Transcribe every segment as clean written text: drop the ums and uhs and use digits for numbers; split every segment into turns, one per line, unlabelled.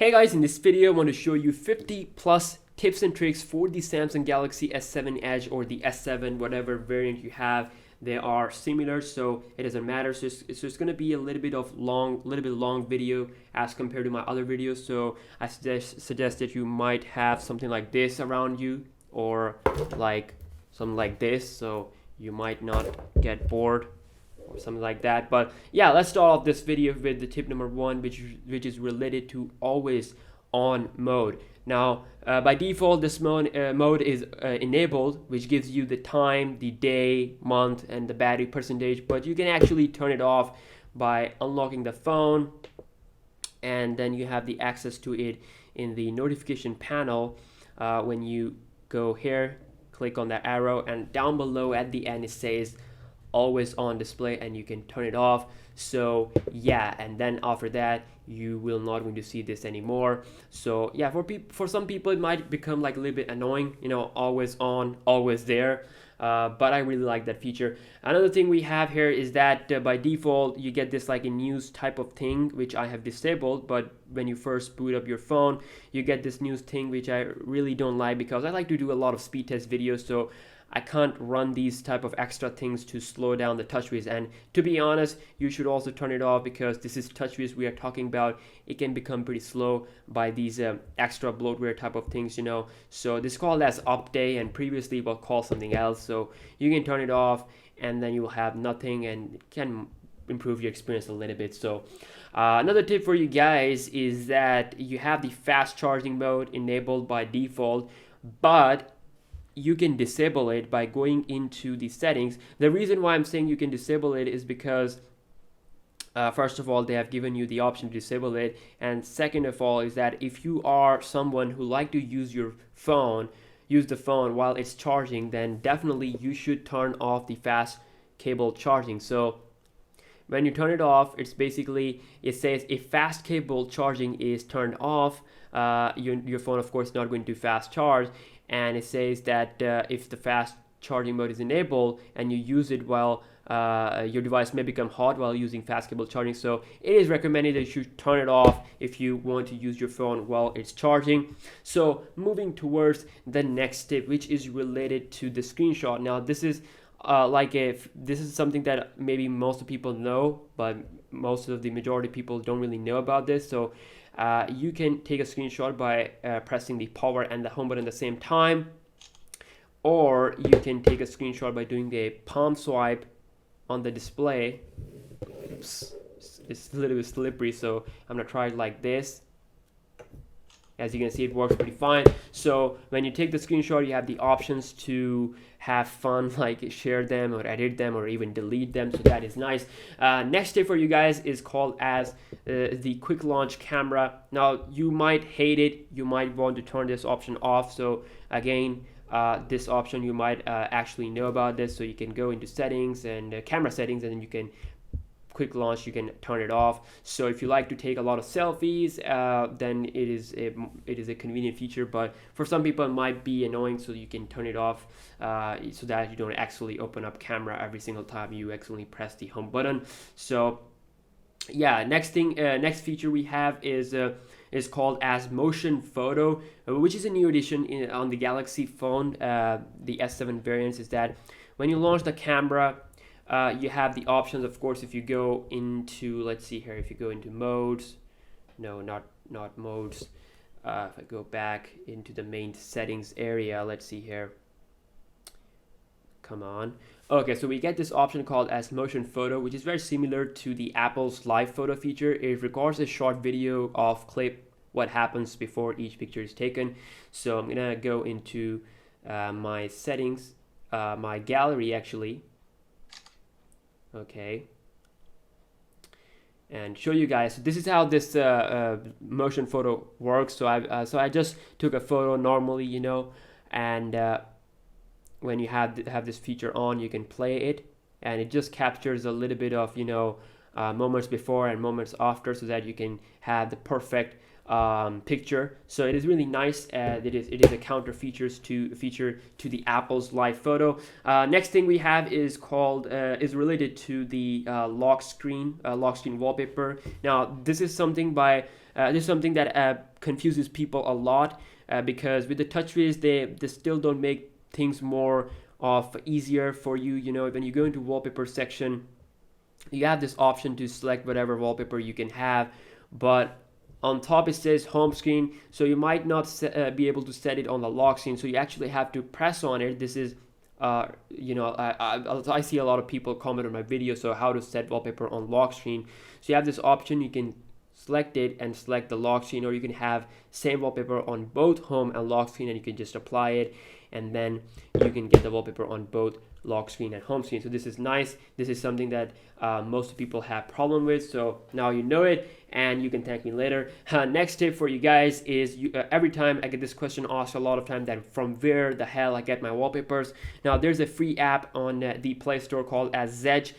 Hey guys, in this video I want to show you 50 plus tips and tricks for the Samsung Galaxy S7 Edge or the S7, whatever variant you have. They are similar, so it doesn't matter. So it's going to be a little bit long video as compared to my other videos. So I suggest that you might have something like this around you, or like something like this, so you might not get bored or something like that. But yeah, let's start off this video with the tip number one, which is related to always on mode. Now by default this mode is enabled, which gives you the time, the day, month, and the battery percentage, but you can actually turn it off by unlocking the phone, and then you have the access to it in the notification panel. When you go here, click on that arrow, and down below at the end it says always on display, and you can turn it off. So yeah, and then after that you will not going to see this anymore. So yeah, for some people it might become like a little bit annoying, always on, always there. But I really like that feature. Another thing we have here is that by default you get this like a news type of thing, which I have disabled. But when you first boot up your phone, you get this news thing, which I really don't like, because I like to do a lot of speed test videos, so I can't run these type of extra things to slow down the TouchWiz. And to be honest, you should also turn it off, because this is TouchWiz we are talking about. It can become pretty slow by these extra bloatware type of things, So this is called as update, and previously it was called something else. So you can turn it off, and then you will have nothing, and it can improve your experience a little bit. So another tip for you guys is that you have the fast charging mode enabled by default, but you can disable it by going into the settings. The reason why I'm saying you can disable it is because first of all, they have given you the option to disable it, and second of all is that if you are someone who like to use the phone while it's charging, then definitely you should turn off the fast cable charging. So when you turn it off, it's basically, it says if fast cable charging is turned off, your phone of course is not going to fast charge. And it says that if the fast charging mode is enabled and you use it while your device may become hot while using fast cable charging. So it is recommended that you should turn it off if you want to use your phone while it's charging. So moving towards the next tip, which is related to the screenshot. Now this is this is something that maybe most of people know, but most of the majority of people don't really know about this. So you can take a screenshot by pressing the power and the home button at the same time, or you can take a screenshot by doing a palm swipe on the display. Oops, it's a little bit slippery, so I'm gonna try it like this. As you can see, it works pretty fine. So when you take the screenshot, you have the options to have fun, like share them or edit them or even delete them. So that is nice. Next tip for you guys is called as the quick launch camera. Now you might hate it. You might want to turn this option off. So again, this option you might actually know about this. So you can go into settings and camera settings, and then you can quick launch, you can turn it off. So if you like to take a lot of selfies, then it is a convenient feature, but for some people it might be annoying, so you can turn it off so that you don't actually open up camera every single time you accidentally press the home button. So yeah, next feature we have is called as motion photo, which is a new addition on the Galaxy phone, the S7 variants. Is that when you launch the camera, you have the options, of course. If you go into, let's see here, if you go into modes, no, not modes. If I go back into the main settings area, let's see here. Come on. Okay, so we get this option called as motion photo, which is very similar to the Apple's live photo feature. It records a short video of clip what happens before each picture is taken. So I'm gonna go into my settings, my gallery actually. Okay, and show you guys. So this is how this motion photo works. So I just took a photo normally, and when you have this feature on, you can play it, and it just captures a little bit of moments before and moments after, so that you can have the perfect picture. So it is really nice. It is a counter feature to the Apple's live photo. Next thing we have is called is related to the lock screen wallpaper. Now this is something by this is something that confuses people a lot, because with the TouchWiz they still don't make things more of easier for you. You know, when you go into wallpaper section, you have this option to select whatever wallpaper you can have, but on top it says home screen, so you might not be able to set it on the lock screen, so you actually have to press on it. This is you know, I see a lot of people comment on my video, so how to set wallpaper on lock screen. So you have this option, you can select it and select the lock screen, or you can have same wallpaper on both home and lock screen and you can just apply it, and then you can get the wallpaper on both lock screen and home screen. So this is nice. This is something that most people have problem with, so now you know it and you can thank me later. Next tip for you guys is every time I get this question asked a lot of time, that from where the hell I get my wallpapers. Now there's a free app on the Play Store called as Zedge.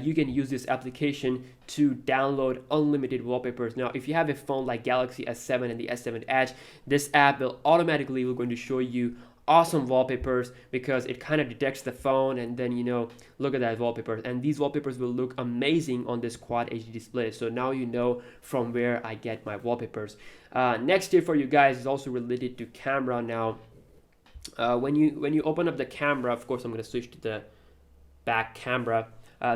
You can use this application to download unlimited wallpapers. Now if you have a phone like Galaxy S7 and the S7 Edge, this app will automatically going to show you awesome wallpapers, because it kind of detects the phone and then, you know, look at that wallpaper, and these wallpapers will look amazing on this Quad HD display. So now you know from where I get my wallpapers. Next tip for you guys is also related to camera. Now when you open up the camera, of course I'm going to switch to the back camera.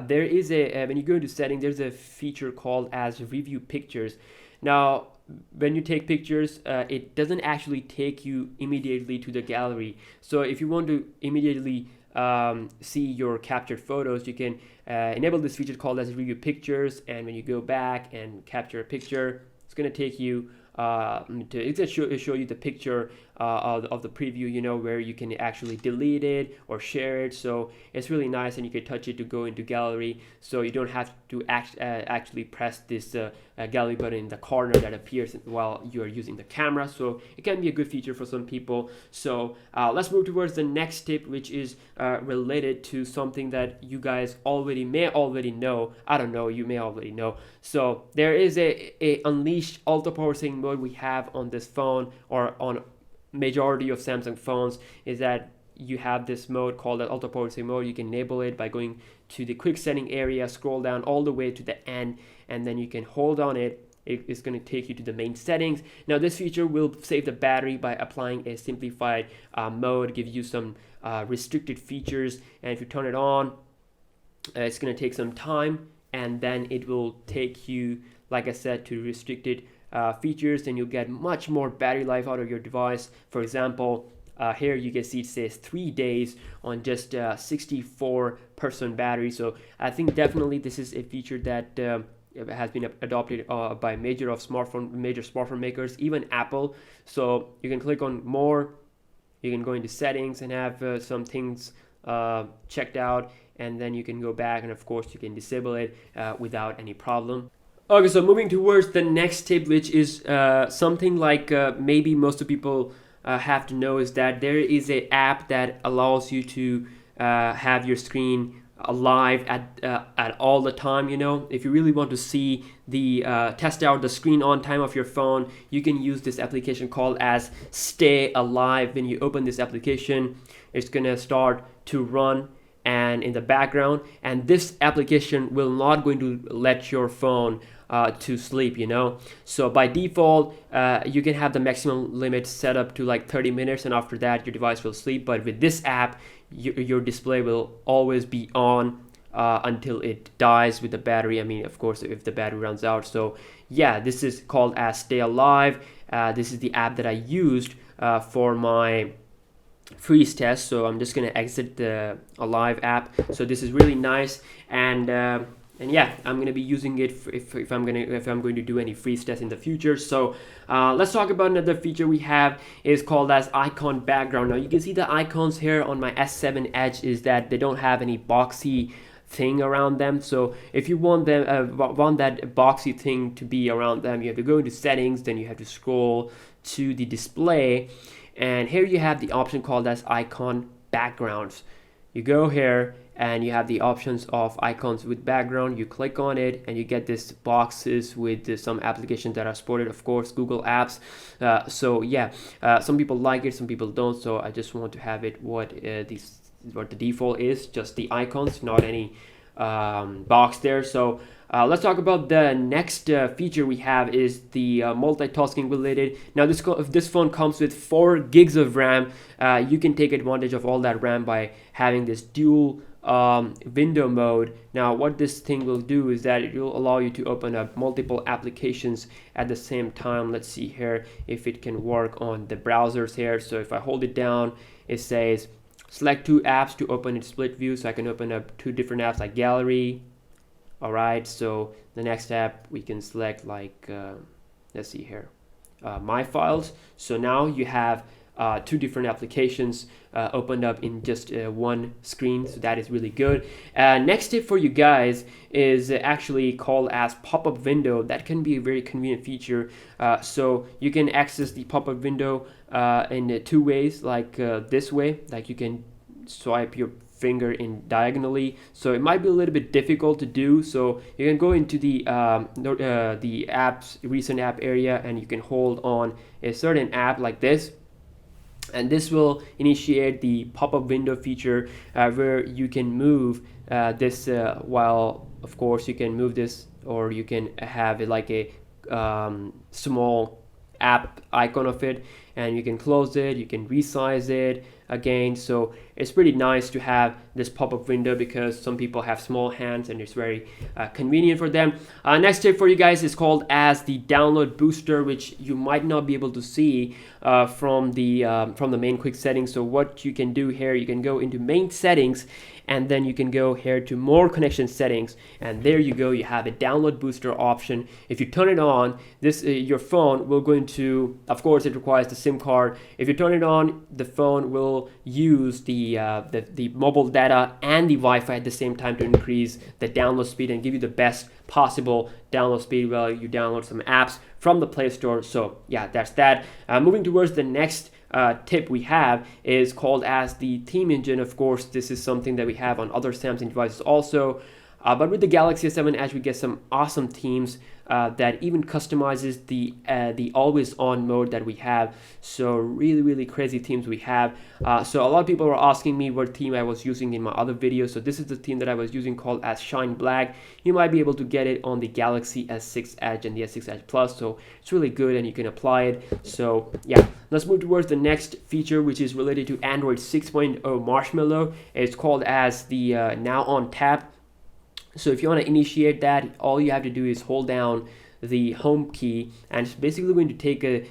There is a when you go into setting, there's a feature called as review pictures. Now when you take pictures, it doesn't actually take you immediately to the gallery. So if you want to immediately see your captured photos, you can enable this feature called as review pictures, and when you go back and capture a picture, it's going to take you it's going to show you the picture of the preview, you know, where you can actually delete it or share it. So it's really nice, and you can touch it to go into gallery, so you don't have to actually press this gallery button in the corner that appears while you are using the camera. So it can be a good feature for some people. So let's move towards the next tip, which is related to something that you guys may already know. I don't know, you may already know. So there is a unleashed ultra power saving mode we have on this phone, or on majority of Samsung phones, is that you have this mode called the ultra power saving mode. You can enable it by going to the quick setting area, scroll down all the way to the end, and then you can hold on it. It's going to take you to the main settings. Now this feature will save the battery by applying a simplified mode, give you some restricted features, and if you turn it on, it's going to take some time, and then it will take you, like I said, to restricted features, and you'll get much more battery life out of your device. For example, here you can see it says 3 days on just 64% battery. So I think definitely this is a feature that has been adopted by major smartphone makers, even Apple. So you can click on more, you can go into settings and have some things checked out, and then you can go back, and of course you can disable it without any problem. Okay, so moving towards the next tip, which is something like maybe most of people have to know, is that there is an app that allows you to have your screen alive at all the time. You know, if you really want to see the test out the screen on time of your phone, you can use this application called as Stay Alive. When you open this application, it's gonna start to run and in the background, and this application will not going to let your phone to sleep, you know. So by default, you can have the maximum limit set up to like 30 minutes, and after that your device will sleep. But with this app, your display will always be on until it dies with the battery. I mean, of course, if the battery runs out. So yeah, this is called as Stay Alive. This is the app that I used for my freeze test. So I'm just gonna exit the Alive app. So this is really nice, and yeah, I'm gonna be using it if I'm going to do any freeze test in the future. So let's talk about another feature we have, is called as icon background. Now you can see the icons here on my S7 Edge is that they don't have any boxy thing around them. So if you want them want that boxy thing to be around them, you have to go into settings, then you have to scroll to the display, and here you have the option called as icon backgrounds. You go here and you have the options of icons with background. You click on it and you get this boxes with some applications that are supported, of course, Google Apps. So yeah, some people like it, some people don't. So I just want to have it what the default is, just the icons, not any box there. So let's talk about the next feature we have is the multitasking related. Now this phone comes with 4 gigs of RAM. You can take advantage of all that RAM by having this dual window mode. Now what this thing will do is that it will allow you to open up multiple applications at the same time. Let's see here if it can work on the browsers here. So if I hold it down, it says select 2 apps to open in split view, so I can open up 2 different apps like gallery. All right, so the next app we can select like let's see here, my files. So now you have 2 different applications opened up in just one screen, so that is really good. Next tip for you guys is actually called as pop-up window. That can be a very convenient feature. So you can access the pop-up window in 2 ways, like this way, like you can swipe your finger in diagonally, so it might be a little bit difficult to do. So you can go into the apps, recent app area, and you can hold on a certain app like this, and this will initiate the pop-up window feature where you can move this while of course you can move this, or you can have it like a small app icon of it, and you can close it, you can resize it again. So it's pretty nice to have this pop-up window because some people have small hands and it's very convenient for them. Next tip for you guys is called as the download booster, which you might not be able to see from the main quick settings. So what you can do here, you can go into main settings, and then you can go here to more connection settings, and there you go, you have a download booster option. If you turn it on, this your phone will go into, of course it requires the SIM card. If you turn it on, the phone will use the mobile data and the Wi-Fi at the same time to increase the download speed and give you the best possible download speed while you download some apps from the Play Store. So yeah, that's that. Moving towards the next tip we have is called as the theme engine. Of course, this is something that we have on other Samsung devices also. But with the Galaxy S7 Edge, we get some awesome themes that even customizes the always on mode that we have. So really crazy themes we have. So a lot of people were asking me what theme I was using in my other videos. So this is the theme that I was using called as Shine Black. You might be able to get it on the Galaxy S6 Edge and the S6 Edge Plus. So it's really good and you can apply it. So yeah, let's move towards the next feature, which is related to Android 6.0 Marshmallow. It's called as the Now on Tap. So if you want to initiate that, all you have to do is hold down the home key, and it's basically going to take a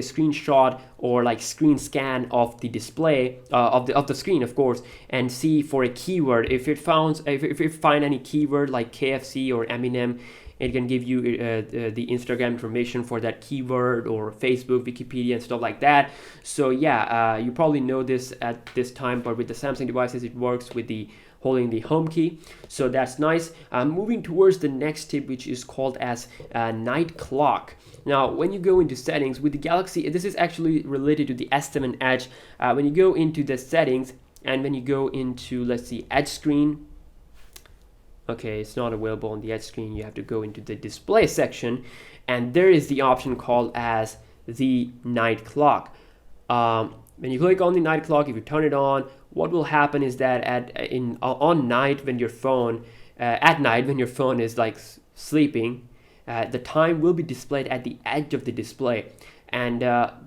screenshot or like screen scan of the display of the screen, of course, and see for a keyword. If it find any keyword like KFC or Eminem, it can give you the Instagram information for that keyword, or Facebook, Wikipedia, and stuff like that. So yeah, you probably know this at this time, but with the Samsung devices, it works with the holding the home key. So that's nice. Moving towards the next tip, which is called as night clock. Now, when you go into settings with the Galaxy, this is actually related to the S7 Edge. When you go into the settings, and when you go into, let's see, Edge screen, okay, it's not available on the Edge screen. You have to go into the display section, and there is the option called as the night clock. When you click on the night clock, if you turn it on, what will happen is that at night when your phone is like sleeping, the time will be displayed at the edge of the display, and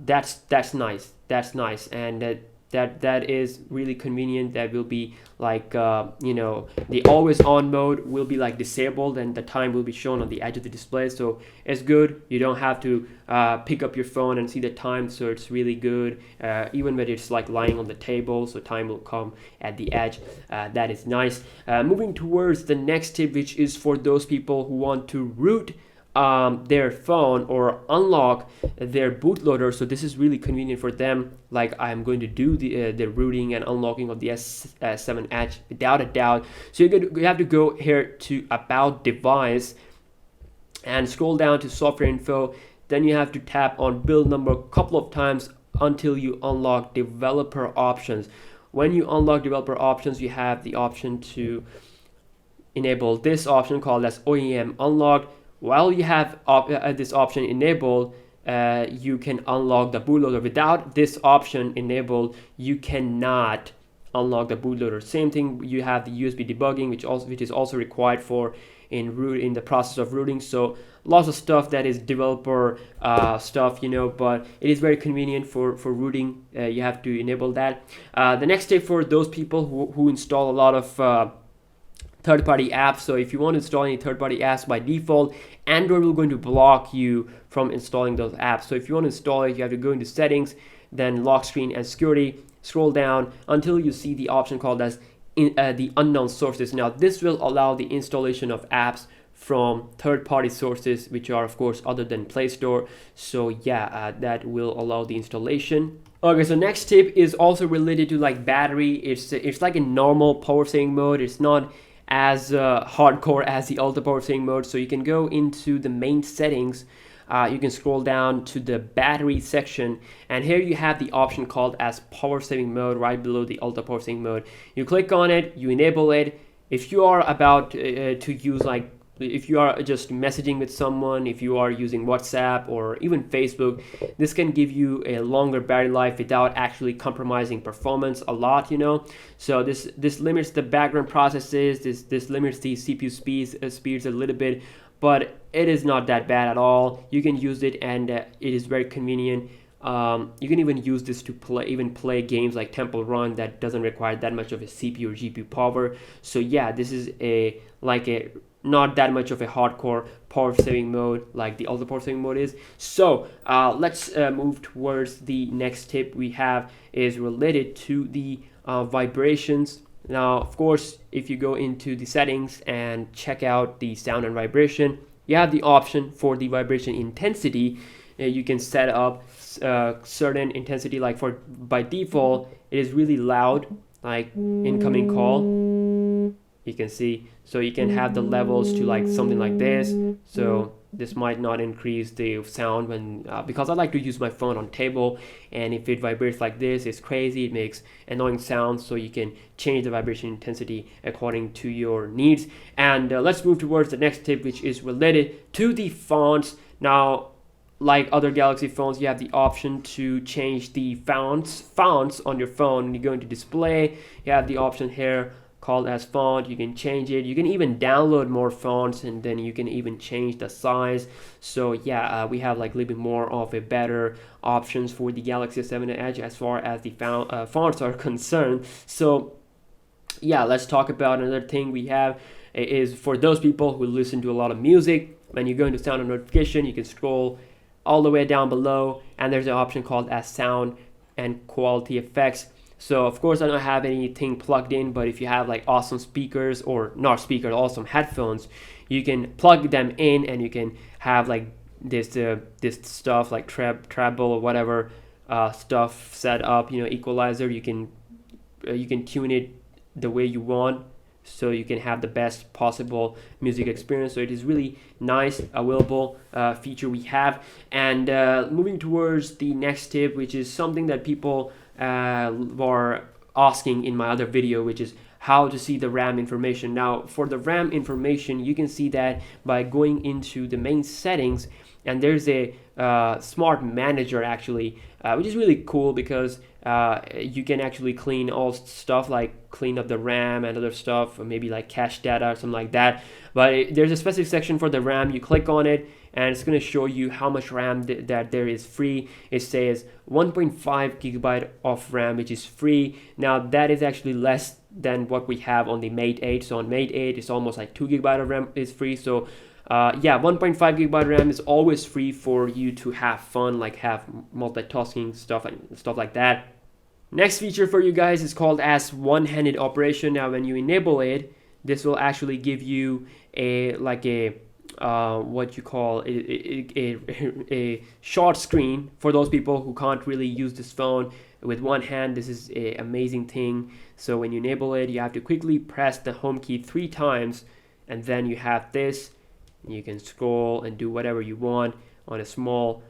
that's nice. That's nice, and that is really convenient. That will be like the always on mode will be like disabled, and the time will be shown on the edge of the display. So it's good. You don't have to pick up your phone and see the time, so it's really good. Even when it's like lying on the table, so time will come at the edge. That is nice. Moving towards the next tip, which is for those people who want to root their phone or unlock their bootloader. So this is really convenient for them. Like I'm going to do the rooting and unlocking of the S7 Edge without a doubt. So you have to go here to About Device and scroll down to Software Info. Then you have to tap on Build Number a couple of times until you unlock Developer Options. When you unlock Developer Options, you have the option to enable this option called as OEM Unlocked. While you have this option enabled, you can unlock the bootloader. Without this option enabled, you cannot unlock the bootloader. Same thing, you have the USB debugging, which is also required for in the process of rooting. So lots of stuff that is developer stuff, but it is very convenient for rooting. You have to enable that. The next tip for those people who install a lot of third-party apps. So if you want to install any third-party apps, by default Android will going to block you from installing those apps. So if you want to install it, you have to go into settings, then lock screen and security, scroll down until you see the option called as the unknown sources. Now this will allow the installation of apps from third-party sources, which are of course other than Play Store. So yeah, that will allow the installation. Okay, so next tip is also related to like battery. It's like a normal power saving mode. It's not as hardcore as the ultra power saving mode. So you can go into the main settings. You can scroll down to the battery section, and here you have the option called as power saving mode right below the ultra power saving mode. You click on it, you enable it. If you are about to use, like if you are just messaging with someone, if you are using WhatsApp or even Facebook, this can give you a longer battery life without actually compromising performance a lot, So this limits the background processes, this limits the CPU speeds a little bit, but it is not that bad at all. You can use it, and it is very convenient. You can even use this to play games like Temple Run that doesn't require that much of a CPU or GPU power. So yeah, this is not that much of a hardcore power saving mode like the ultra power saving mode is. So let's move towards the next tip we have is related to the vibrations. Now, of course, if you go into the settings and check out the sound and vibration, you have the option for the vibration intensity. You can set up certain intensity, like by default, it is really loud, like incoming call. You can see, so you can have the levels to like something like this. So this might not increase the sound when because I like to use my phone on table, and if it vibrates like this, it's crazy, it makes annoying sounds. So you can change the vibration intensity according to your needs. And let's move towards the next tip, which is related to the fonts. Now, like other Galaxy phones, you have the option to change the fonts on your phone. When you go into display, you have the option here called as font. You can change it. You can even download more fonts, and then you can even change the size. So yeah, we have like a little bit more of a better options for the Galaxy S7 Edge as far as the fonts are concerned. So yeah, let's talk about another thing we have is for those people who listen to a lot of music. When you go into sound and notification, you can scroll all the way down below, and there's an option called as sound and quality effects. So of course I don't have anything plugged in, but if you have like awesome speakers, or not speakers, awesome headphones, you can plug them in and you can have like this stuff like treble or whatever stuff set up, equalizer. You can tune it the way you want, so you can have the best possible music experience. So it is really nice, available feature we have. And moving towards the next tip, which is something that people were asking in my other video, which is how to see the RAM information. Now, for the RAM information, you can see that by going into the main settings, and there's a smart manager actually, which is really cool because you can actually clean all stuff, like clean up the RAM and other stuff, or maybe like cache data or something like that. But there's a specific section for the RAM. You click on it, and it's going to show you how much RAM that there is free. It says 1.5 gigabyte of RAM, which is free. Now that is actually less than what we have on the Mate 8. So on Mate 8, it's almost like 2 gigabyte of RAM is free. So yeah, 1.5 gigabyte RAM is always free for you to have fun, like have multitasking stuff and stuff like that. Next feature for you guys is called as one-handed operation. Now when you enable it, this will actually give you what you call a short screen for those people who can't really use this phone with one hand. This is an amazing thing. So when you enable it, you have to quickly press the home key 3 times, and then you have this. You can scroll and do whatever you want on a small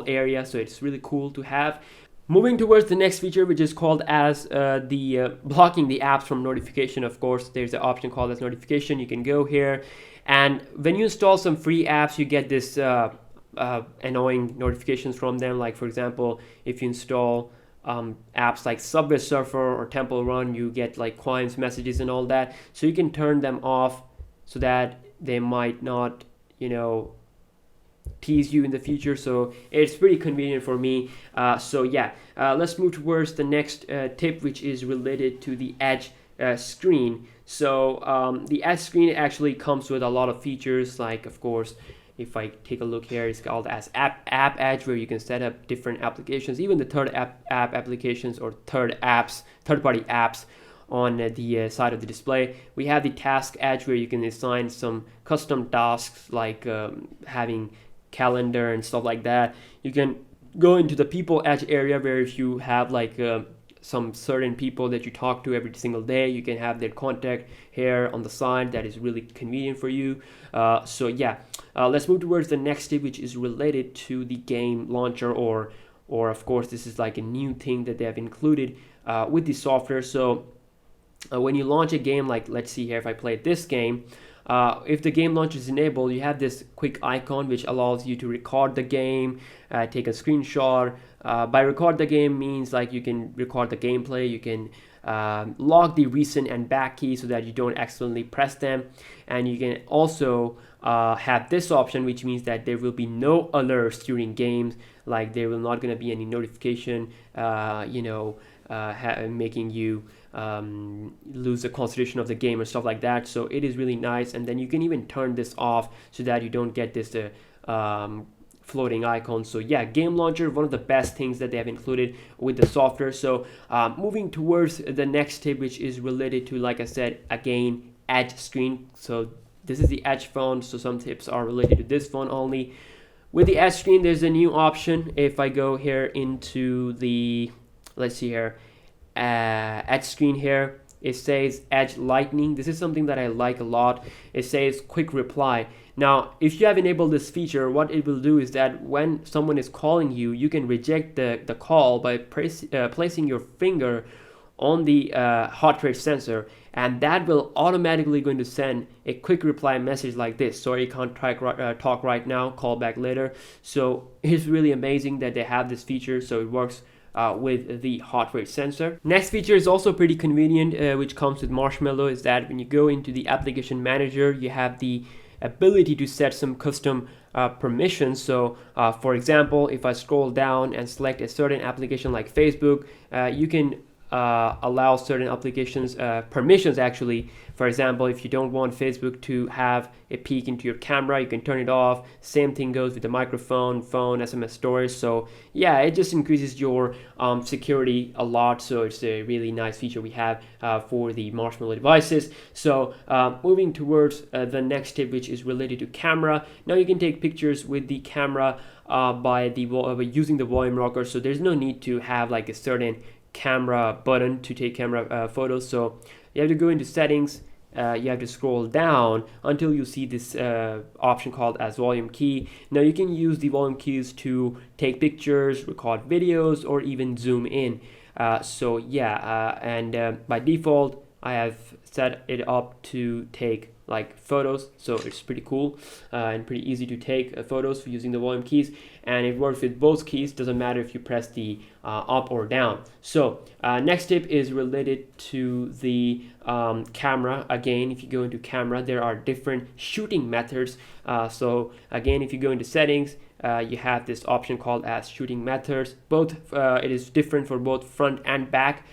area. So it's really cool to have. Moving towards the next feature, which is called as blocking the apps from notification. Of course, there's an option called as notification. You can go here, and when you install some free apps, you get this annoying notifications from them. Like for example, if you install apps like Subway Surfer or Temple Run, you get like coins, messages, and all that. So you can turn them off so that they might not, you know, tease you in the future. So it's pretty convenient for me. So yeah, let's move towards the next tip, which is related to the Edge screen. So the Edge screen actually comes with a lot of features, like, of course, if I take a look here, it's called as App Edge, where you can set up different applications, even the third app applications or third-party apps on the side of the display. We have the Task Edge, where you can assign some custom tasks, like having calendar and stuff like that. You can go into the People Edge area, where if you have like some certain people that you talk to every single day, you can have their contact here on the side. That is really convenient for you. So yeah, let's move towards the next tip, which is related to the game launcher, or of course, this is like a new thing that they have included with the software. So when you launch a game, like let's see here, if I play this game, if the game launcher is enabled, you have this quick icon which allows you to record the game, take a screenshot. By record the game means like you can record the gameplay, you can log the recent and back keys so that you don't accidentally press them, and you can also have this option, which means that there will be no alerts during games, like there will not going to be any notification making you lose the concentration of the game or stuff like that. So it is really nice, and then you can even turn this off so that you don't get this floating icon. So yeah, game launcher, one of the best things that they have included with the software. So moving towards the next tip, which is related to, like I said, again, Edge screen. So this is the Edge phone, so some tips are related to this phone only. With the Edge screen, there's a new option. If I go here into the, let's see here, Edge screen here, it says Edge Lightning. This is something that I like a lot. It says quick reply. Now, if you have enabled this feature, what it will do is that when someone is calling you, you can reject the call by placing your finger on the heart rate sensor, and that will automatically going to send a quick reply message like this: sorry, can't talk right now, call back later. So it's really amazing that they have this feature, so it works with the heart rate sensor. Next feature is also pretty convenient, which comes with Marshmallow, is that when you go into the application manager, you have the ability to set some custom permissions. So for example, if I scroll down and select a certain application like Facebook, you can allow certain applications permissions actually. For example, if you don't want Facebook to have a peek into your camera, you can turn it off. Same thing goes with the microphone, phone, SMS storage. So yeah, it just increases your security a lot. So it's a really nice feature we have for the Marshmallow devices. So moving towards the next tip, which is related to camera. Now you can take pictures with the camera by using the volume rocker. So there's no need to have like a certain camera button to take camera photos. So you have to go into settings, you have to scroll down until you see this option called as volume key. Now you can use the volume keys to take pictures, record videos, or even zoom in. So yeah, and by default I have set it up to take like photos, so it's pretty cool and pretty easy to take photos for using the volume keys, and it works with both keys, doesn't matter if you press the up or down. So next tip is related to the camera. Again, if you go into camera, there are different shooting methods. So again, if you go into settings, you have this option called as shooting methods. Both it is different for both front and back.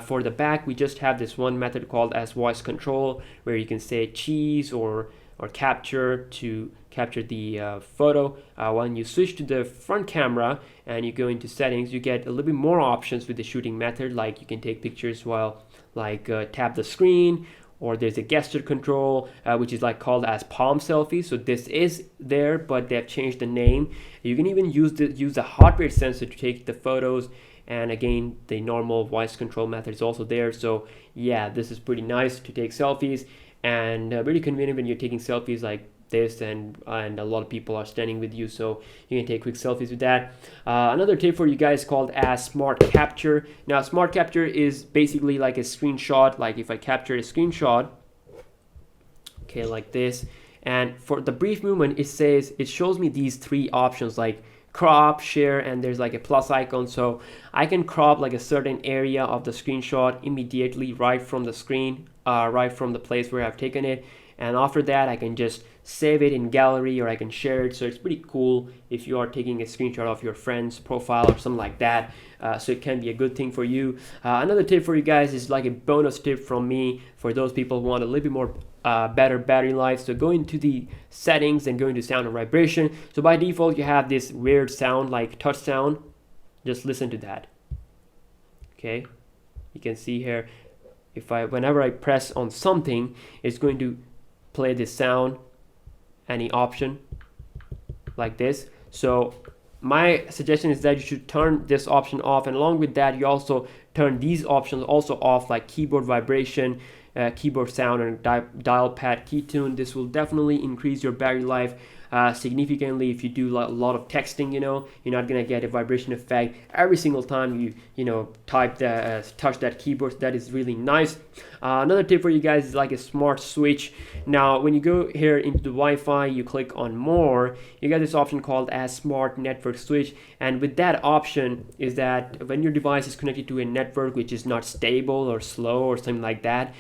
For the back, we just have this one method called as voice control, where you can say cheese or capture to capture the photo. When you switch to the front camera and you go into settings, you get a little bit more options with the shooting method, like you can take pictures while tap the screen, or there's a gesture control, which is like called as palm selfie. So this is there, but they've changed the name. You can even use the heart rate sensor to take the photos, and again, the normal voice control method is also there. So yeah, this is pretty nice to take selfies, and really convenient when you're taking selfies like this, and a lot of people are standing with you, so you can take quick selfies with that. Another tip for you guys called as Smart Capture. Now Smart Capture is basically like a screenshot. Like if I capture a screenshot, okay, like this, and for the brief movement, it shows me these three options, like crop, share, and there's like a plus icon, so I can crop like a certain area of the screenshot immediately right from the screen, right from the place where I've taken it. And after that I can just save it in gallery, or I can share it. So it's pretty cool if you are taking a screenshot of your friend's profile or something like that. So it can be a good thing for you. Another tip for you guys is like a bonus tip from me for those people who want a little bit more better battery life. So go into the settings and go into sound and vibration. So by default you have this weird sound like touch sound. Just listen to that. Okay, you can see here, if whenever I press on something, it's going to play this sound, any option like this. So my suggestion is that you should turn this option off, and along with that you also turn these options also off, like keyboard vibration, keyboard sound, and dial pad key tune. This will definitely increase your battery life significantly. If you do a lot of texting, you're not gonna get a vibration effect every single time you type touch that keyboard. That is really nice. Another tip for you guys is like a smart switch. Now when you go here into the Wi-Fi, you click on more, you get this option called as smart network switch. And with that option is that when your device is connected to a network which is not stable or slow or something like that,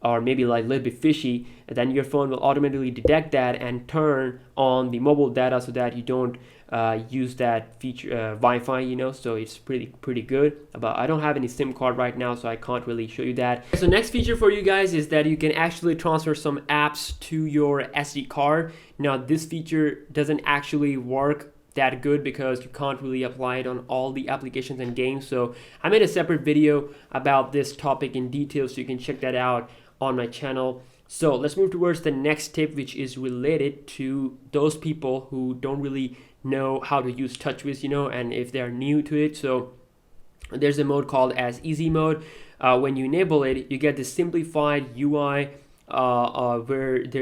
or maybe like a little bit fishy, then your phone will automatically detect that and turn on the mobile data so that you don't use that feature Wi-Fi, so it's pretty good. But I don't have any SIM card right now, so I can't really show you that. So next feature for you guys is that you can actually transfer some apps to your SD card. Now this feature doesn't actually work that good because you can't really apply it on all the applications and games. So I made a separate video about this topic in detail, so you can check that out on my channel. So let's move towards the next tip, which is related to those people who don't really know how to use TouchWiz, and if they're new to it. So there's a mode called as easy mode. When you enable it, you get this simplified UI where it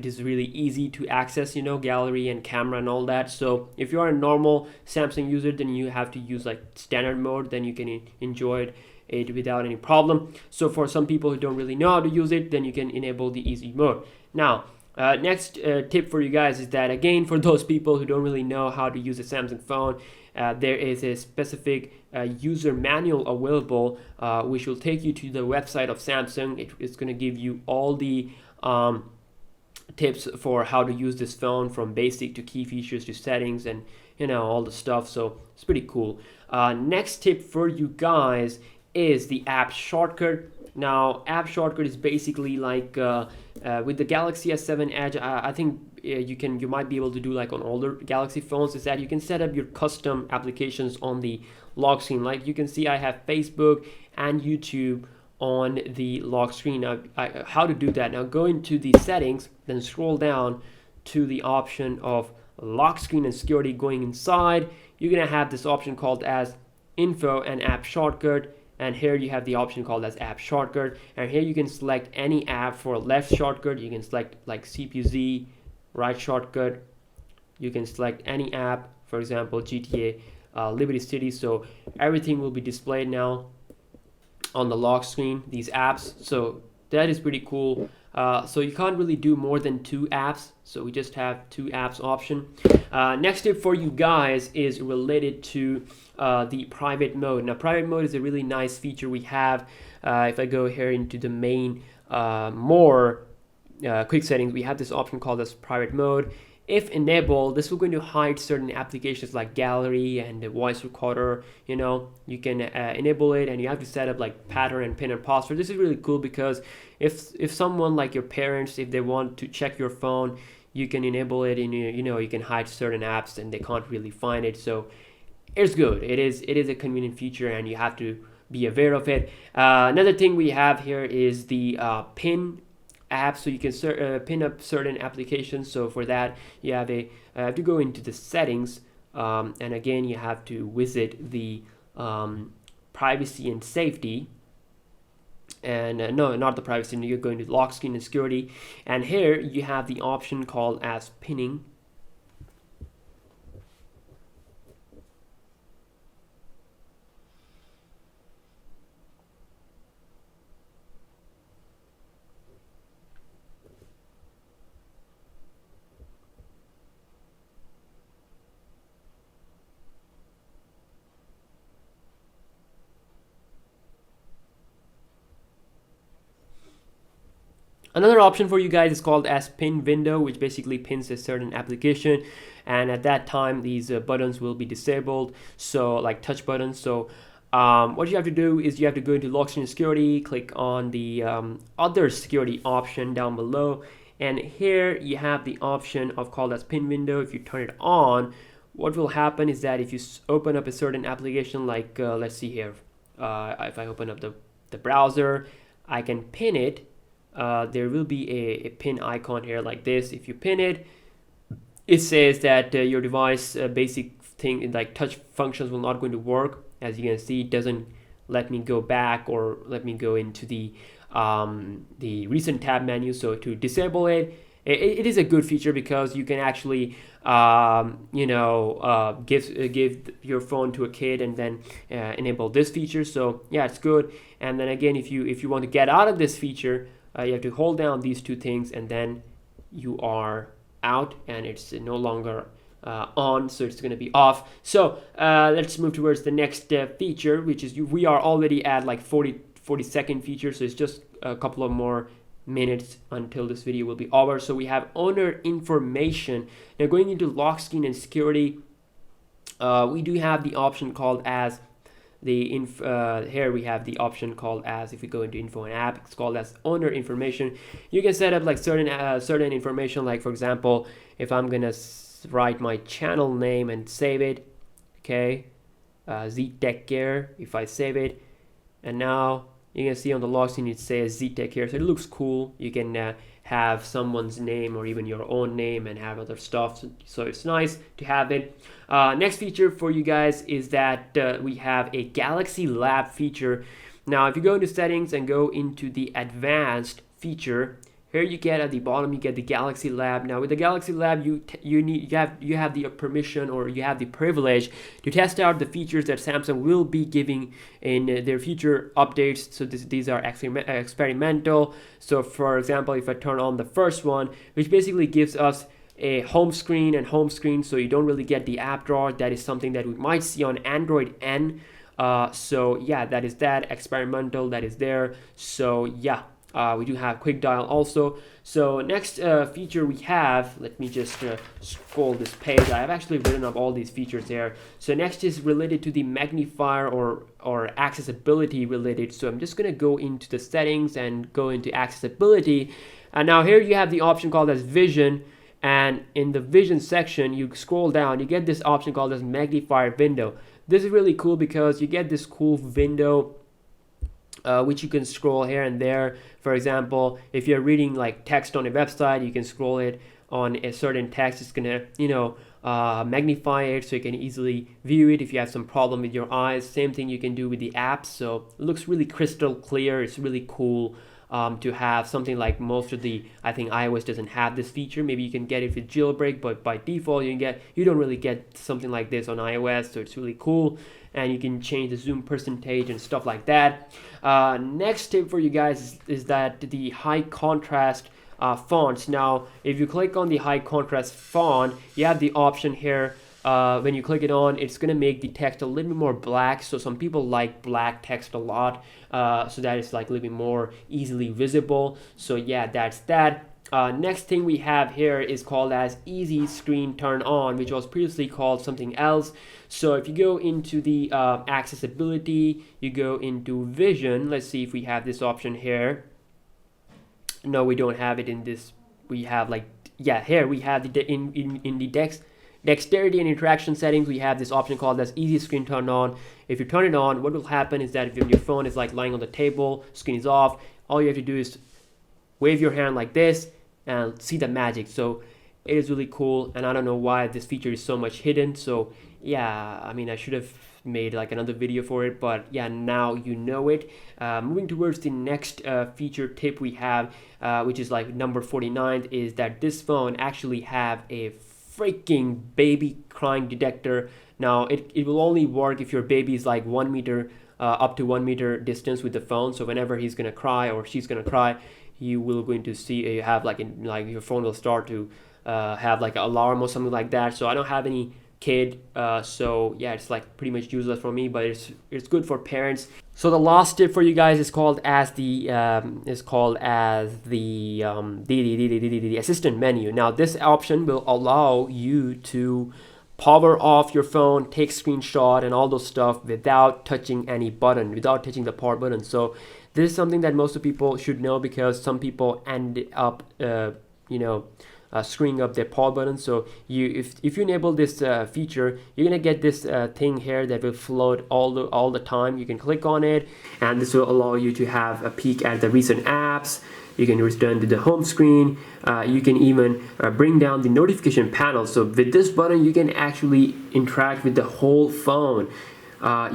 is really easy to access, gallery and camera and all that. So if you are a normal Samsung user, then you have to use like standard mode, then you can enjoy it without any problem. So for some people who don't really know how to use it, then you can enable the easy mode. Now next tip for you guys is that, again, for those people who don't really know how to use a Samsung phone, there is a specific user manual available, which will take you to the website of Samsung. It's going to give you all the tips for how to use this phone, from basic to key features to settings and all the stuff. So it's pretty cool. Next tip for you guys is the app shortcut. Now app shortcut is basically like with the Galaxy S7 Edge, I think you might be able to do like on older Galaxy phones, is that you can set up your custom applications on the lock screen. Like you can see I have Facebook and YouTube on the lock screen. Now how to do that? Now go into the settings, then scroll down to the option of lock screen and security. Going inside, you're gonna have this option called as info and app shortcut, and here you have the option called as app shortcut, and here you can select any app. For left shortcut you can select like CPUZ. Right shortcut you can select any app, for example GTA Liberty City. So everything will be displayed now on the lock screen, these apps. So that is pretty cool. So you can't really do more than 2 apps, so we just have 2 apps option. Next tip for you guys is related to the private mode. Now private mode is a really nice feature we have. If I go here into the main more quick settings, we have this option called as private mode. If enabled, this will going to hide certain applications like gallery and the voice recorder. You can enable it, and you have to set up like pattern and pin and password. This is really cool because if someone like your parents, if they want to check your phone, you can enable it, and you can hide certain apps and they can't really find it. So it's good. It is a convenient feature, and you have to be aware of it. Another thing we have here is the pin app, so you can pin up certain applications. So for that you have to go into the settings, and again you have to visit the privacy and safety, and no, not the privacy, you're going to lock screen and security, and here you have the option called as pinning. Another option for you guys is called as pin window, which basically pins a certain application, and at that time these buttons will be disabled, so like touch buttons. So what you have to do is you have to go into lock screen security, click on the other security option down below, and here you have the option of called as pin window. If you turn it on, what will happen is that if you open up a certain application, like let's see here, if I open up the browser, I can pin it. There will be a pin icon here like this. If you pin it, it says that your device basic thing like touch functions will not going to work. As you can see, it doesn't let me go back or let me go into the recent tab menu. So to disable it, it is a good feature because you can actually give your phone to a kid and then enable this feature. So yeah, it's good. And then again, if you want to get out of this feature, you have to hold down these two things and then you are out and it's no longer on, so it's going to be off. So let's move towards the next feature, which is we are already at like 40-second feature, so it's just a couple of more minutes until this video will be over. So we have owner information. Now going into lock screen and security, we do have the option called as here we have the option called as, if we go into info and app, it's called as owner information. You can set up like certain information, like for example, if I'm gonna write my channel name and save it, okay, Z Tech Care, if I save it, and now you can see on the lock screen it says Z Tech Care, so it looks cool. You can have someone's name or even your own name and have other stuff, so it's nice to have it. Next feature for you guys is that we have a Galaxy Lab feature. Now if you go into settings and go into the advanced feature, here you get at the bottom, you get the Galaxy Lab. Now with the Galaxy Lab, you have the permission, or you have the privilege to test out the features that Samsung will be giving in their future updates. So these are experimental. So for example, if I turn on the first one, which basically gives us a home screen and home screen, so you don't really get the app drawer. That is something that we might see on Android N. So yeah, that is that experimental, that is there. So yeah. We do have quick dial also. So next feature we have, let me just scroll this page. I have actually written up all these features there. So next is related to the magnifier or accessibility related. So I'm just going to go into the settings and go into accessibility. And now here you have the option called as vision. And in the vision section, you scroll down, you get this option called as magnifier window. This is really cool because you get this cool window which you can scroll here and there. For example, if you're reading like text on a website, you can scroll it on a certain text. It's gonna magnify it so you can easily view it if you have some problem with your eyes. Same thing you can do with the apps. So it looks really crystal clear. It's really cool to have something like most of the, I think iOS doesn't have this feature. Maybe you can get it with jailbreak, but by default you don't really get something like this on iOS. So it's really cool. And you can change the zoom percentage and stuff like that. Next tip for you guys is that the high contrast fonts. Now, if you click on the high contrast font, you have the option here. When you click it on, it's going to make the text a little bit more black. So some people like black text a lot. So that is like a little bit more easily visible. So yeah, that's that. Next thing we have here is called as easy screen turn on, which was previously called something else. So if you go into the accessibility, you go into vision. Let's see if we have this option here. No, we don't have it in this. We have like, yeah, here we have the in the dexterity and interaction settings, we have this option called as easy screen turn on. If you turn it on, what will happen is that if your phone is like lying on the table, screen is off, all you have to do is wave your hand like this and see the magic. So it is really cool, and I don't know why this feature is so much hidden. So yeah, I mean, I should have made like another video for it, but yeah, now you know it. Moving towards the next feature tip we have, which is like number 49, is that this phone actually have a freaking baby crying detector. Now it will only work if your baby is like 1 meter up to 1 meter distance with the phone. So whenever he's gonna cry or she's gonna cry, you will going to see you have like your phone will start to have like an alarm or something like that. So I don't have any kid, so yeah, it's like pretty much useless for me, but it's good for parents. So the last tip for you guys is called as the assistant menu. Now this option will allow you to power off your phone, take screenshot and all those stuff without touching any button, without touching the power button. So this is something that most of people should know, because some people end up screwing up their power button. So if you enable this feature, you're gonna get this thing here that will float all the time. You can click on it, and this will allow you to have a peek at the recent apps. You can return to the home screen. You can even bring down the notification panel. So with this button, you can actually interact with the whole phone.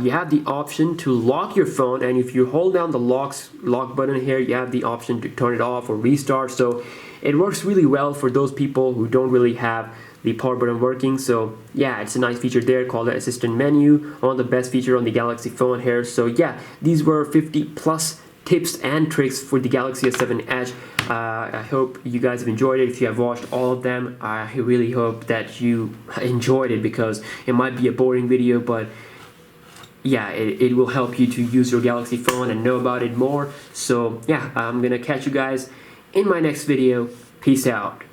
You have the option to lock your phone, and if you hold down the lock button here, you have the option to turn it off or restart. So it works really well for those people who don't really have the power button working. So yeah, it's a nice feature there called the assistant menu, one of the best feature on the Galaxy phone here. So yeah, these were 50 plus tips and tricks for the Galaxy S7 Edge. I hope you guys have enjoyed it. If you have watched all of them, I really hope that you enjoyed it, because it might be a boring video, but yeah, it will help you to use your Galaxy phone and know about it more. So yeah, I'm gonna catch you guys in my next video. Peace out.